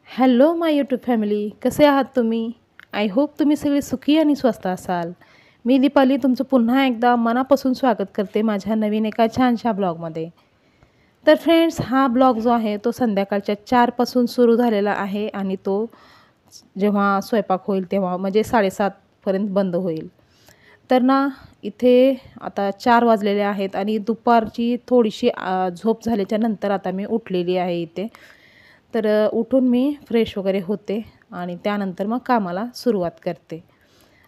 Hello माय YouTube family, कसे आहात तुम्ही? आय होप तुम्ही सगळे सुखी आणि स्वस्त असाल. मी दीपाली तुमचं पुन्हा एकदा मनापासून स्वागत करते माझ्या नवीन एका छानशा ब्लॉगमध्ये. तर फ्रेंड्स, हा ब्लॉग जो आहे तो संध्याकाळच्या 4 पासून सुरू झालेला आहे आणि तो जेव्हा स्वयंपाक होईल तेव्हा म्हणजे 7:30 पर्यंत बंद होईल. तर ना इथे आता 4 वाजलेले आहेत आणि दुपारची थोडीशी झोप झाल्याच्या नंतर आता मी उठलेली आहे इथे. तर उठून मी फ्रेश वगैरे होते आणि त्यानंतर मग कामाला सुरुवात करते.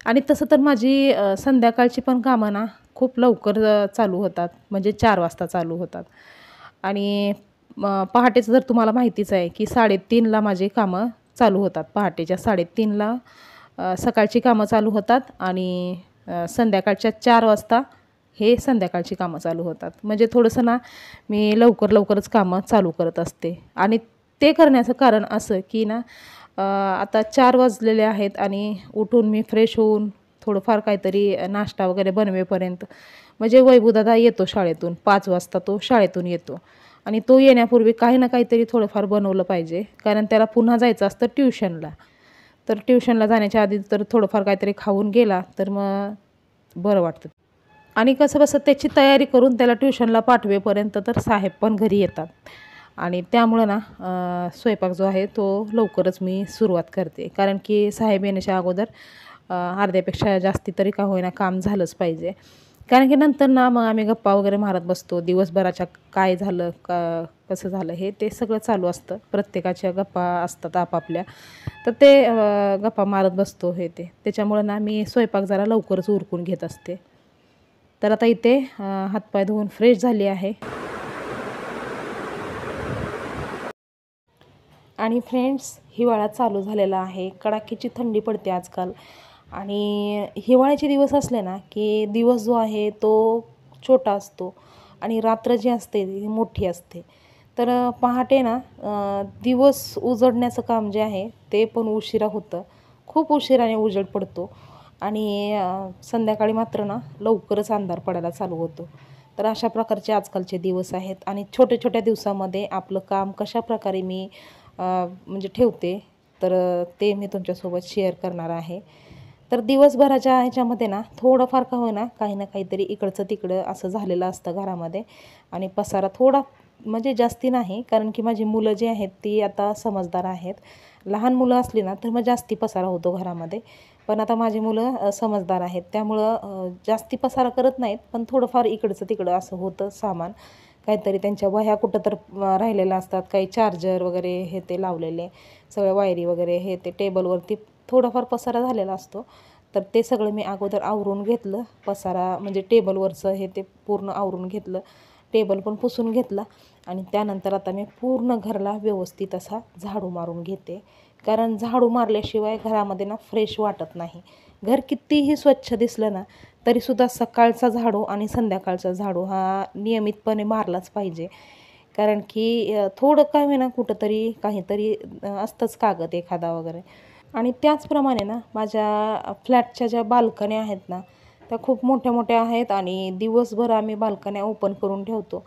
आणि तसं तर माझी संध्याकाळची पण कामं ना खूप लवकर चालू होतात, म्हणजे 4 वाजता चालू होतात. आणि पहाटेचं जर तुम्हाला माहितीच आहे की 3:30ला माझी कामं चालू होतात. पहाटेच्या 3:30ला सकाळची कामं चालू होतात आणि संध्याकाळच्या 4 वाजता हे संध्याकाळची कामं चालू होतात. म्हणजे थोडंसं ना मी लवकरच कामं चालू करत असते. आणि ते करण्याचं कारण असं की ना आता 4 वाजलेले आहेत आणि उठून मी फ्रेश होऊन थोडंफार काहीतरी नाश्ता वगैरे बनवेपर्यंत म्हणजे वैभवदादा येतो शाळेतून. 5 वाजता तो शाळेतून येतो आणि तो येण्यापूर्वी काही ना काहीतरी थोडंफार बनवलं पाहिजे, कारण त्याला पुन्हा जायचं असतं ट्युशनला. तर ट्युशनला जाण्याच्या आधी तर थोडंफार काहीतरी खाऊन गेला तर मग बरं वाटतं. आणि कसं-बसं त्याची तयारी करून त्याला ट्युशनला पाठवेपर्यंत तर साहेब पण घरी येतात. आणि त्यामुळं ना स्वयंपाक जो आहे तो लवकरच मी सुरुवात करते. कारण की साहेब येण्याच्या अगोदर अर्ध्यापेक्षा जास्ती तरी का होईना काम झालंच पाहिजे. कारण की नंतर ना मग आम्ही गप्पा वगैरे मारत बसतो. दिवसभराच्या काय झालं, कसं झालं हे ते सगळं चालू असतं. प्रत्येकाच्या गप्पा असतात आपापल्या. तर ते गप्पा मारत बसतो हे ते. त्याच्यामुळं ना मी स्वयंपाक जरा लवकरच उरकून घेत असते. तर आता इथे हातपाय धुवून फ्रेश झाली आहे. आणि फ्रेंड्स, हिवाळा चालू झालेला आहे. कडाक्याची थंडी पडते आजकाल. आणि हिवाळ्याचे दिवस असले ना की दिवस जो आहे तो छोटा असतो आणि रात्र जी असते ती मोठी असते. तर पहाटे ना दिवस उजडण्याचं काम जे आहे ते पण उशिरा होतं. खूप उशिराने उजेड पडतो आणि संध्याकाळी मात्र ना लवकरच अंधार पडायला चालू होतो. तर अशा प्रकारचे आजकालचे दिवस आहेत आणि छोट्या-छोट्या दिवसामध्ये आपलं काम कशाप्रकारे मी म्हणजे ठेवते, तर ते मी तुमच्यासोबत शेअर करणार आहे. तर दिवसभराच्या ह्याच्यामध्ये ना थोडंफार का होईना काही ना काहीतरी इकडचं तिकडं असं झालेलं असतं घरामध्ये. आणि पसारा थोडा म्हणजे जास्ती नाही, कारण की माझी मुलं जी आहेत ती आता समजदार आहेत. लहान मुलं असली ना तर मग जास्ती पसारा होतो घरामध्ये. पण आता माझी मुलं समजदार आहेत, त्यामुळं जास्ती पसारा करत नाहीत, पण थोडंफार इकडचं तिकडं असं होतं सामान. काहीतरी त्यांच्या वह्या कुठं तर राहिलेल्या असतात, काही चार्जर वगैरे हे ते लावलेले, सगळ्या वायरी वगैरे हे ते टेबलवरती थोडाफार पसारा झालेला असतो. तर ते सगळं मी अगोदर आवरून घेतलं. पसारा म्हणजे टेबलवरचं हे ते पूर्ण आवरून घेतलं. टेबल पण पुसून घेतला आणि त्यानंतर आता मी पूर्ण घराला व्यवस्थित असा झाडू मारून घेते. कारण झाडू मारल्याशिवाय घरामध्ये ना फ्रेश वाटत नाही. घर कितीही स्वच्छ दिसलं ना तरीसुद्धा सकाळचा झाडू आणि संध्याकाळचा झाडू हा नियमितपणे मारलाच पाहिजे. कारण की थोडं काय होईना कुठंतरी काहीतरी असतंच कागद एखादा वगैरे. आणि त्याचप्रमाणे ना माझ्या फ्लॅटच्या ज्या बाल्कन्या आहेत ना त्या खूप मोठ्या-मोठ्या आहेत आणि दिवसभर आम्ही बाल्कन्या ओपन करून ठेवतो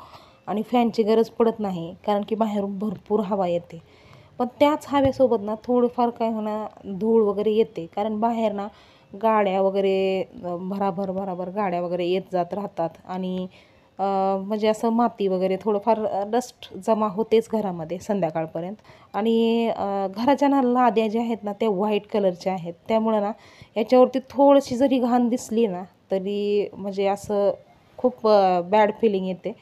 आणि फॅनची गरज पडत नाही, कारण की बाहेरून भरपूर हवा येते. पण त्याच हवेसोबत ना थोडंफार काय होणार धूळ वगैरे येते, कारण बाहेर ना गाड्या वगैरे भराभर गाड्या वगैरे येत जात राहतात आणि म्हणजे असं माती वगैरे थोडंफार डस्ट जमा होतेच घरामध्ये संध्याकाळपर्यंत. आणि घराच्या ना लाद्या ज्या आहेत ना त्या व्हाईट कलरच्या आहेत, त्यामुळं ना याच्यावरती थोडीशी जरी घाण दिसली ना तरी म्हणजे असं खूप बॅड फिलिंग येते.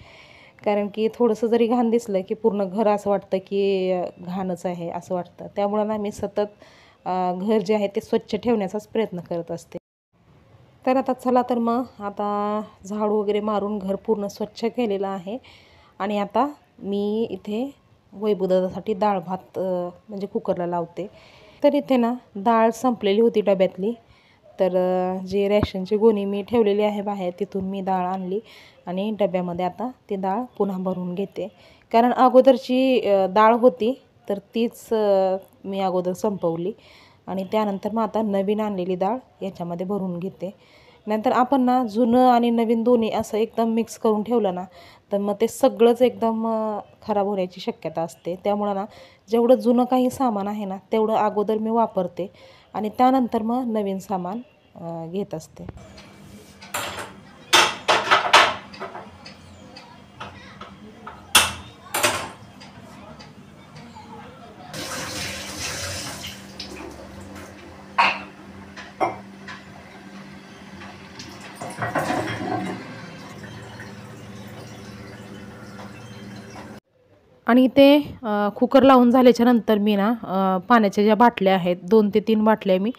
कारण की थोडंसं जरी घाण दिसलं की पूर्ण घर असं वाटतं की घाणच आहे असं वाटतं. त्यामुळं ना मी सतत घर जे आहे ते स्वच्छ ठेवण्याचाच प्रयत्न करत असते. तर आता चला तर मग आता झाडू वगैरे मारून घर पूर्ण स्वच्छ केलेलं आहे आणि आता मी इथे वैभवदादासाठी डाळ भात म्हणजे कुकरला लावते. तर इथे ना डाळ संपलेली होती डब्यातली. तर जे रॅशनची गोणी मी ठेवलेली आहे बाहेर तिथून मी डाळ आणली आणि डब्यामध्ये आता ती डाळ पुन्हा भरून घेते. कारण अगोदरची डाळ होती तर तीच मी अगोदर संपवली आणि त्यानंतर मग आता नवीन आणलेली डाळ याच्यामध्ये भरून घेते. नंतर आपण ना जुनं आणि नवीन दोन्ही असं एकदम मिक्स करून ठेवलं ना, तर मग ते सगळंच एकदम खराब होण्याची शक्यता असते. त्यामुळं ना जेवढं जुनं काही सामान आहे ना तेवढं अगोदर मी वापरते आणि त्यानंतर मग नवीन सामान घेत असते. आणि ते कुकर लावून झाल्याच्या नंतर मी ना पाण्याच्या ज्या बाटल्या आहेत 2 ते 3 बाटल्या मी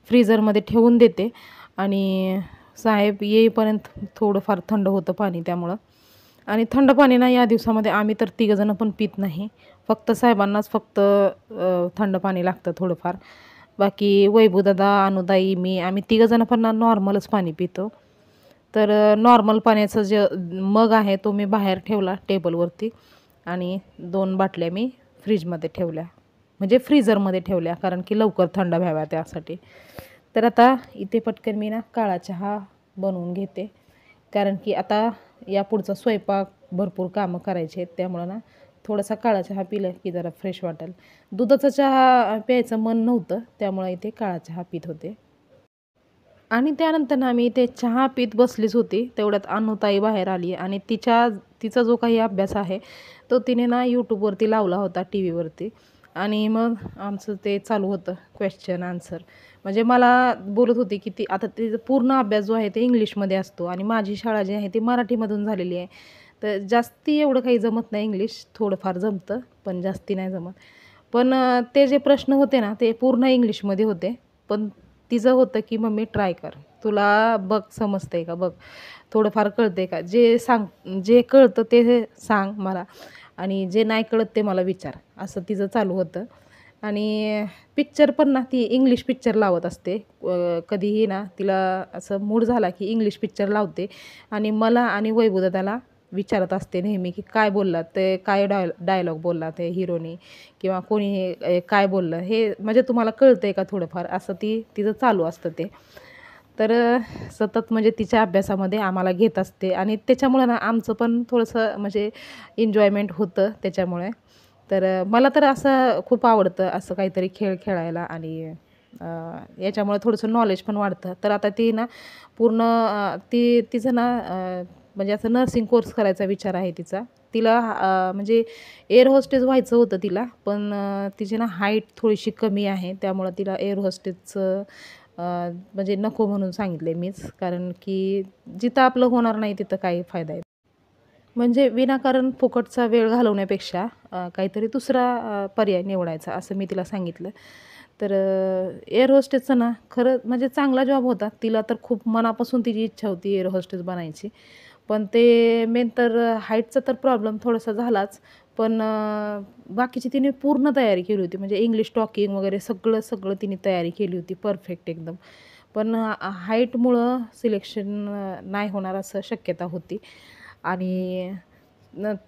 फ्रीझरमध्ये ठेवून देते आणि साहेब येईपर्यंत थोडंफार थंड होतं पाणी त्यामुळं. आणि थंड पाणी ना या दिवसामध्ये आम्ही तर तिघंजणं पण पित नाही. फक्त साहेबांनाच फक्त थंड पाणी लागतं थोडंफार. बाकी वैभवदादा, अनुताई, मी आम्ही तिघंजणं पण ना नॉर्मलच पाणी पितो. तर नॉर्मल पाण्याचं जे मग आहे तो मी बाहेर ठेवला टेबलवरती आणि 2 बाटल्या मी फ्रीजमध्ये ठेवल्या, म्हणजे फ्रीझरमध्ये ठेवल्या, कारण की लवकर थंड व्हाव्या त्यासाठी. तर आता इथे पटकन मी ना काळा चहा बनवून घेते, कारण की आता यापुढचा स्वयंपाक भरपूर कामं करायची आहेत. त्यामुळं ना थोडासा काळा चहा पिलं की जरा फ्रेश वाटेल. दुधाचा चहा प्यायचं मन नव्हतं, त्यामुळं इथे काळा चहा पीत होते. आणि त्यानंतर ना मी ते चहा पीत बसलीच होती. तेवढ्यात अनुताई बाहेर आली आणि तिचा जो काही अभ्यास आहे तो तिने ना यूट्यूबवरती लावला होता टी व्हीवरती. आणि मग आमचं ते चालू होतं क्वेश्चन आन्सर. म्हणजे मला बोलत होती की ती आता तिचा पूर्ण अभ्यास जो आहे ते इंग्लिशमध्ये असतो आणि माझी शाळा जी आहे ती मराठीमधून झालेली आहे. तर जास्ती एवढं काही जमत नाही इंग्लिश, थोडंफार जमतं पण जास्ती नाही जमत. पण ते जे प्रश्न होते ना ते पूर्ण इंग्लिशमध्ये होते. पण तिचं होतं की मम्मी ट्राय कर, तुला बघ समजतंय का बघ, थोडंफार कळतंय का, जे कळतं ते सांग मला आणि जे नाही कळत ते मला विचार, असं तिचं चालू होतं. आणि पिक्चर पण ना ती इंग्लिश पिक्चर लावत असते. कधीही ना तिला असं मूड झाला की इंग्लिश पिक्चर लावते आणि मला आणि वैभवदादाला विचारत असते नेहमी की काय बोललात ते, काय डायलॉग बोलला ते हिरोनी किंवा कोणी काय बोललं हे, म्हणजे तुम्हाला कळतंय का थोडंफार, असं तिचं चालू असतं ते. तर सतत म्हणजे तिच्या अभ्यासामध्ये आम्हाला घेत असते आणि त्याच्यामुळं ना आमचं पण थोडंसं म्हणजे एन्जॉयमेंट होतं त्याच्यामुळे. तर मला तर असं खूप आवडतं असं काहीतरी खेळ खेळायला आणि याच्यामुळे थोडंसं नॉलेज पण वाढतं. तर आता ती ना पूर्ण तिचं ना म्हणजे असं नर्सिंग कोर्स करायचा विचार आहे तिचा. तिला म्हणजे एअर होस्टेस व्हायचं होतं तिला, पण तिची ना हाईट थोडीशी कमी आहे. त्यामुळं तिला एअर होस्टेसचं म्हणजे नको म्हणून सांगितले मीच, कारण की जिथं आपलं होणार नाही तिथं काही फायदा आहे. म्हणजे विनाकारण फुकटचा वेळ घालवण्यापेक्षा काहीतरी दुसरा पर्याय निवडायचा असं मी तिला सांगितलं. तर एअर होस्टेसचं ना खरं म्हणजे चांगला जॉब होता. तिला तर खूप मनापासून तिची इच्छा होती एअर होस्टेस बनायची. पण ते मेन तर हाईटचा तर प्रॉब्लेम थोडासा झालाच. पण बाकीची तिने पूर्ण तयारी केली होती. म्हणजे इंग्लिश टॉकिंग वगैरे सगळं तिने तयारी केली होती परफेक्ट एकदम. पण हाईटमुळं सिलेक्शन नाही होणार असं शक्यता होती. आणि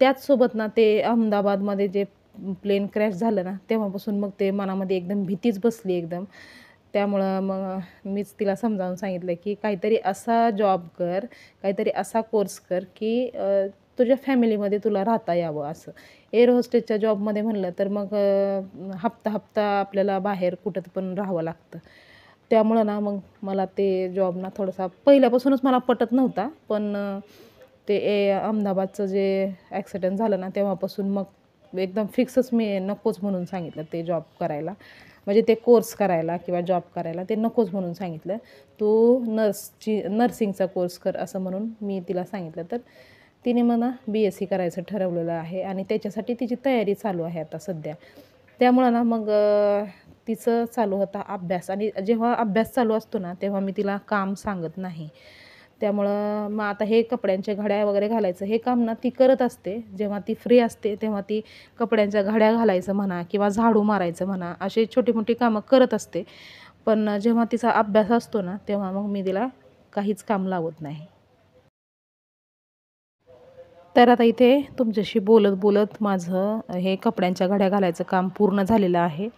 त्याचसोबत ना ते अहमदाबादमध्ये जे प्लेन क्रॅश झालं ना, तेव्हापासून मग ते मनामध्ये एकदम भीतीच बसली एकदम. त्यामुळं मग मीच तिला समजावून सांगितलं, की काहीतरी असा जॉब कर, काहीतरी असा कोर्स कर, की तुझ्या फॅमिलीमध्ये तुला राहता यावं असं. एअर होस्टेसच्या जॉबमध्ये म्हणलं तर मग हप्ता आपल्याला बाहेर कुठं पण राहावं लागतं. त्यामुळं ना मग मला ते जॉब ना थोडासा पहिल्यापासूनच मला पटत नव्हता. पण ते अहमदाबादचं जे ॲक्सिडेंट झालं ना तेव्हापासून मग एकदम फिक्सच मी नकोच म्हणून सांगितलं ते जॉब करायला. म्हणजे ते कोर्स करायला किंवा जॉब करायला ते नकोच म्हणून सांगितलं. तू नर्सिंगचा कोर्स कर असं म्हणून मी तिला सांगितलं. तर तिने मला BSc करायचं ठरवलेलं आहे आणि त्याच्यासाठी तिची तयारी चालू आहे आता सध्या. त्यामुळं ना मग तिचं चालू होता अभ्यास आणि जेव्हा अभ्यास चालू असतो ना तेव्हा मी तिला काम सांगत नाही. त्यामुळं मग आता हे कपड्यांच्या घड्या वगैरे घालायचं हे काम ना ती करत असते. जेव्हा ती फ्री असते तेव्हा ती कपड्यांच्या घड्या घालायचं म्हणा किंवा झाडू मारायचं म्हणा अशी छोटी-मोठी कामं करत असते. पण जेव्हा तिचा अभ्यास असतो ना तेव्हा मग मी तिला काहीच काम लावत नाही. तर आता इथे तुमच्याशी बोलत-बोलत माझं हे कपड्यांच्या घड्या घालायचं काम पूर्ण झालेलं आहे.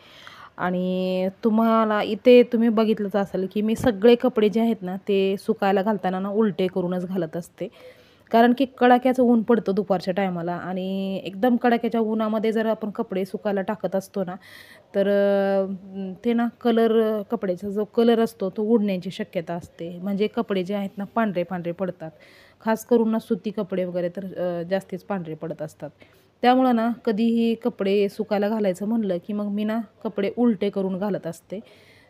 आणि तुम्हाला इथे तुम्ही बघितलंच असेल की मी सगळे कपडे जे आहेत ना ते सुकायला घालताना ना उलटे करूनच घालत असते. कारण की कडाक्याचं ऊन पडतं दुपारच्या टायमाला आणि एकदम कडाक्याच्या उन्हामध्ये जर आपण कपडे सुकायला टाकत असतो ना तर ते ना कपड्याचा जो कलर असतो तो उडण्याची शक्यता असते. म्हणजे कपडे जे आहेत ना पांढरे पांढरे पडतात. खास करून ना सुती कपडे वगैरे तर जास्तीच पांढरे पडत असतात. त्यामुळं ना कधीही कपडे सुकायला घालायचं म्हणलं की मग मी ना कपडे उलटे करून घालत असते.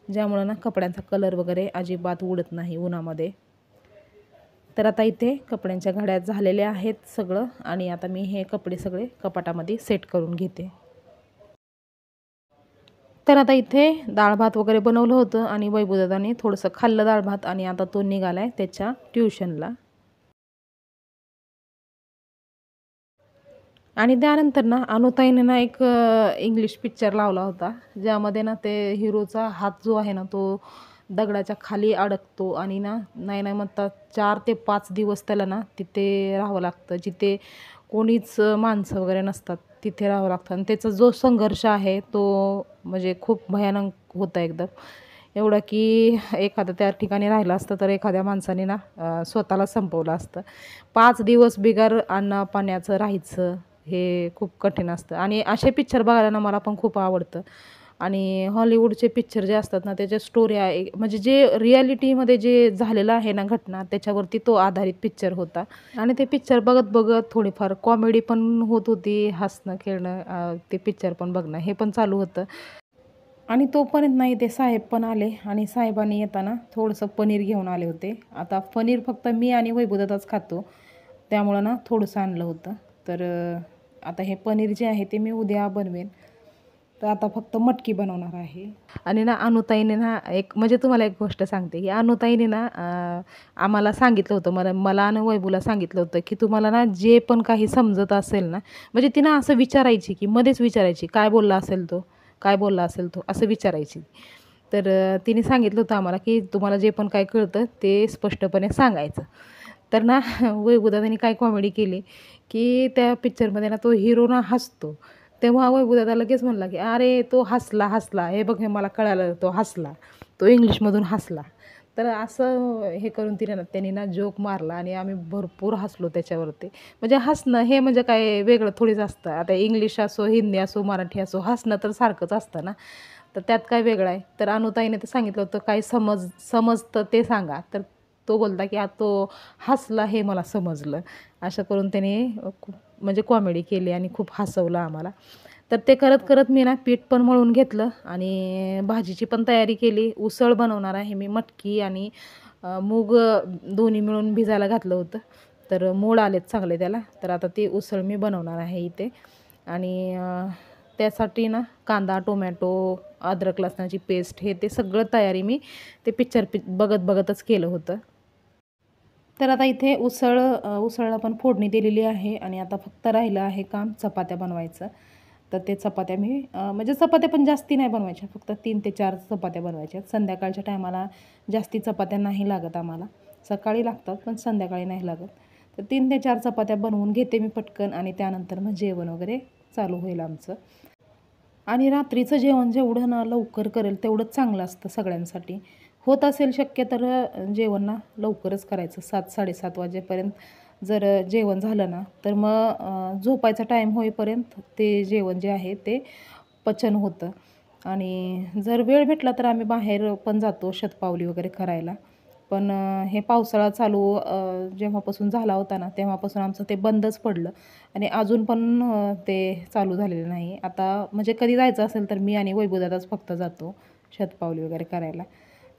ज्यामुळं ना कपड्यांचा कलर वगैरे अजिबात उडत नाही उन्हामध्ये. तर आता इथे कपड्यांच्या घड्या झालेल्या आहेत सगळं आणि आता मी हे कपडे सगळे कपाटामध्ये सेट करून घेते. तर आता इथे डाळ भात वगैरे बनवलं होतं आणि वैभवदादाने थोडंसं खाल्लं डाळ भात आणि आता तो निघालाय त्याच्या ट्युशनला. आणि त्यानंतर ना अनुताईने ना एक इंग्लिश पिक्चर लावला होता. ज्यामध्ये ना ते हिरोचा हात जो आहे ना तो दगडाच्या खाली अडकतो आणि ना नाही नाही म्हणतात 4 ते 5 दिवस त्याला ना तिथे राहावं लागतं. जिथे कोणीच माणसं वगैरे नसतात तिथे राहावं लागतं आणि त्याचा जो संघर्ष आहे तो म्हणजे खूप भयानक होता एकदम. एवढं की एखादं त्या ठिकाणी राहिलं असतं तर एखाद्या माणसाने ना स्वतःला संपवलं असतं. 5 दिवस बिगर अन्न-पाण्याचं राहायचं हे खूप कठीण असतं आणि असे पिक्चर बघायला ना मला पण खूप आवडतं. आणि हॉलिवूडचे पिक्चर जे असतात ना त्याच्या स्टोऱ्या म्हणजे जे रिॲलिटीमध्ये जे झालेलं आहे ना घटना त्याच्यावरती तो आधारित पिक्चर होता. आणि ते पिक्चर बघत थोडीफार कॉमेडी पण होत होती, हसणं, खेळणं ते पिक्चर पण बघणं हे पण चालू होतं. आणि तोपर्यंत नाही ते साहेब पण आले आणि साहेबांनी येताना थोडंसं पनीर घेऊन आले होते. आता पनीर फक्त मी आणि वैभवदादाच खातो. त्यामुळं ना थोडंसं आणलं होतं. तर आता हे पनीर जे आहे ते मी उद्या बनवेन. तर आता फक्त मटकी बनवणार आहे. आणि ना अनुताईने ना एक म्हणजे तुम्हाला एक गोष्ट सांगते, की अनुताईने ना आम्हाला सांगितलं होतं मला आणि वैभवला सांगितलं होतं, की तुम्हाला ना जे पण काही समजत असेल ना म्हणजे ती ना असं विचारायची, की मध्येच विचारायची, "काय बोलला असेल तो? काय बोलला असेल तो?" असं विचारायची. तर तिने सांगितलं होतं आम्हाला, की तुम्हाला जे पण काय कळतं ते स्पष्टपणे सांगायचं. तर ना वैभवदादांनी काय कॉमेडी केली, की त्या पिक्चरमध्ये ना तो हिरो ना हसतो. तेव्हा वैभवदादा लगेच म्हणला, की "अरे तो हसला, हसला. हे बघ हे मला कळालं तो हसला. तो इंग्लिशमधून हसला." तर असं हे करून तिने ना त्यांनी ना जोक मारला आणि आम्ही भरपूर हसलो त्याच्यावरती. म्हणजे हसणं हे म्हणजे काय वेगळं थोडीच असतं. आता इंग्लिश असो, हिंदी असो, मराठी असो, हसणं तर सारखंच असतं ना. तर त्यात काय वेगळं आहे? तर अनुताईने तर सांगितलं होतं, "काही समजतं ते सांगा." तर तो बोलला, की तो हसला हे मला समजलं." असं करून त्याने खूप म्हणजे कॉमेडी केली आणि खूप हसवलं आम्हाला. तर ते करत मी ना पीठ पण मळून घेतलं आणि भाजीची पण तयारी केली. उसळ बनवणार आहे मी मटकी आणि मूग दोन्ही मिळून भिजायला घातलं होतं. तर मोड आलेत चांगले त्याला. तर आता ती उसळ मी बनवणार आहे इथे आणि त्यासाठी ना कांदा, टोमॅटो, अद्रक लसणाची पेस्ट हे ते सगळं तयारी मी ते पिक्चर बघतच केलं होतं. तर आता इथे उसळला पण फोडणी दिलेली आहे आणि आता फक्त राहिलं आहे काम चपात्या बनवायचं. तर ते चपात्या मी म्हणजे चपात्या पण जास्ती नाही बनवायच्या. फक्त 3 ते 4 चपात्या बनवायच्या. संध्याकाळच्या टायमाला जास्ती चपात्या नाही लागत आम्हाला. सकाळी लागतात पण संध्याकाळी नाही लागत. तर 3 ते 4 चपात्या बनवून घेते मी पटकन आणि त्यानंतर मग जेवण वगैरे चालू होईल आमचं. आणि रात्रीचं जेवण जेवढं ना लवकर करेल तेवढंच चांगलं असतं सगळ्यांसाठी. होत असेल शक्य तर जेवण ना लवकरच करायचं 7-7:30 वाजेपर्यंत जर जेवण झालं ना तर मग झोपायचा टाईम होईपर्यंत ते जेवण जे आहे ते पचन होतं. आणि जर वेळ भेटला तर आम्ही बाहेर पण जातो शतपावली वगैरे करायला. पण हे पावसाळा चालू जेव्हापासून झाला होता ना तेव्हापासून आमचं ते बंदच पडलं आणि अजून पण ते चालू झालेलं नाही. आता म्हणजे कधी जायचं असेल तर मी आणि वैभवदादाच फक्त जातो शतपावली वगैरे करायला.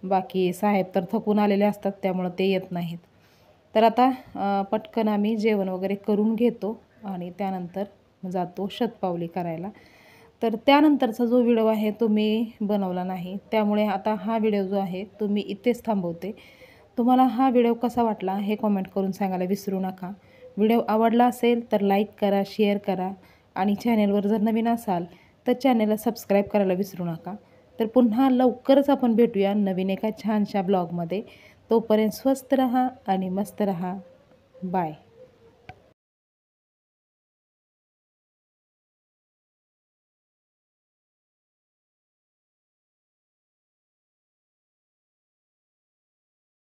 बाकी साहेब तर थकून आलेले असतात त्यामुळं ते येत नाहीत. तर आता पटकन आम्ही जेवण वगैरे करून घेतो आणि त्यानंतर जातो शतपावली करायला. तर त्यानंतरचा जो व्हिडिओ आहे तो मी बनवला नाही. त्यामुळे आता हा व्हिडिओ जो आहे तो मी इथेच थांबवते. तुम्हाला हा व्हिडिओ कसा वाटला हे कमेंट करून सांगायला विसरू नका. व्हिडिओ आवडला असेल तर लाईक करा, शेअर करा आणि चॅनेलवर जर नवीन असाल तर चॅनेलला सबस्क्राईब करायला विसरू नका. तर पुन्हा लवकरच आपण भेटूया नवीन एका छानशा ब्लॉगमध्ये. तोपर्यंत स्वस्त रहा आणि मस्त रहा. बाय.